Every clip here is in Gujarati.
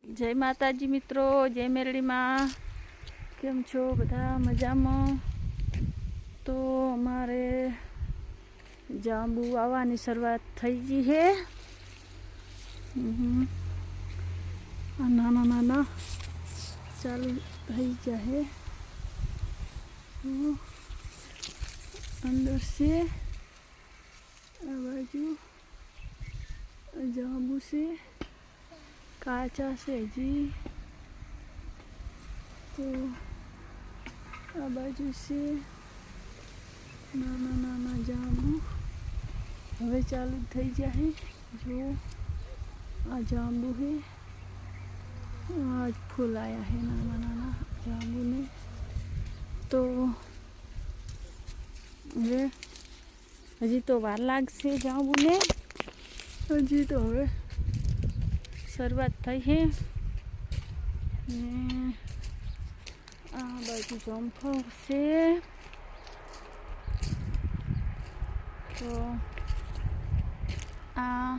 જય માતાજી મિત્રો, જય મેરડીમાં. કેમ છો બધા? મજામાં? તો અમારે જાંબુ આવવાની શરૂઆત થઈ ગઈ છે. નાના નાના ચાલુ થઈ જાય. અંદર છે આ બાજુ જાંબુ છે, કાચા છે હજી. તો આ બાજુ છે નાના નાના જાંબુ. હવે ચાલુ થઈ જાય. જો આ જાંબુ છે, આ જ ફૂલ આવ્યા છે નાના નાના જાંબુને. તો હવે હજી તો વાર લાગશે જાંબુને. હજી તો હવે શરૂઆત થઈ છે. ને આ બાજુ જામફળ છે. તો આ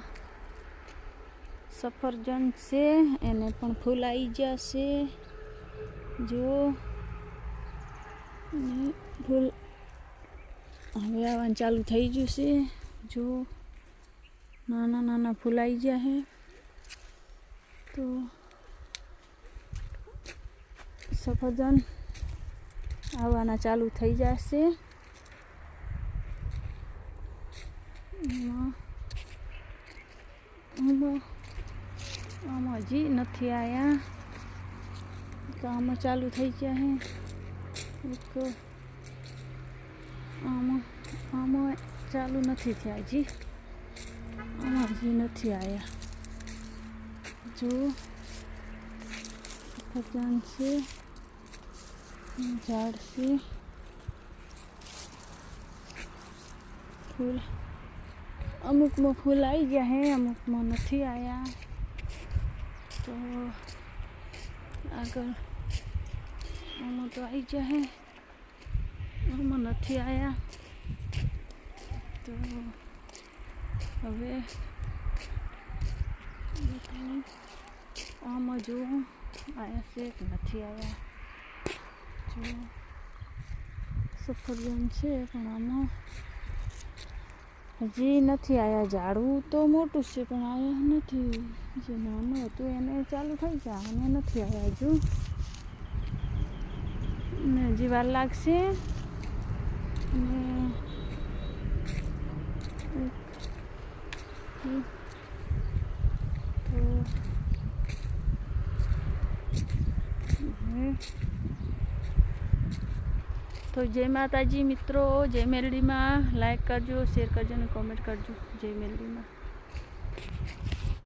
સફરજન છે, એને પણ ફૂલ આવી ગયા છે. જો ફૂલ હવે આવવાનું ચાલુ થઈ ગયું છે. જો નાના નાના ફૂલ આવી ગયા છે. તો સફરજન આવવાના ચાલુ થઈ જશે. આમાં હજી નથી આવ્યા. આમાં ચાલુ થઈ ગયા છે. આમાં ચાલુ નથી થયા હજી. આમાં હજી નથી આવ્યા. જો સફરજન છે, ઝાડ છે, ફૂલ અમુકમાં ફૂલ આવી ગયા છે, અમુકમાં નથી આવ્યા. તો આગળ આમાં તો આવી ગયા છે, આમાં નથી આવ્યા. તો હવે આમાં જો આવ્યા છે કે નથી આવ્યા. જો સફરજન છે પણ આમાં હજી નથી આવ્યા. ઝાડવું તો મોટું છે પણ આવ્યા નથી. જે નાનું હતું એને ચાલુ થઈ જાય, અને નથી આવ્યા હજુ. ને હજી વાર લાગશે. અને તો જય માતાજી મિત્રો, જય મેરડીમાં. લાઈક કરજો, શેર કરજો અને કોમેન્ટ કરજો. જય મેરડીમાં.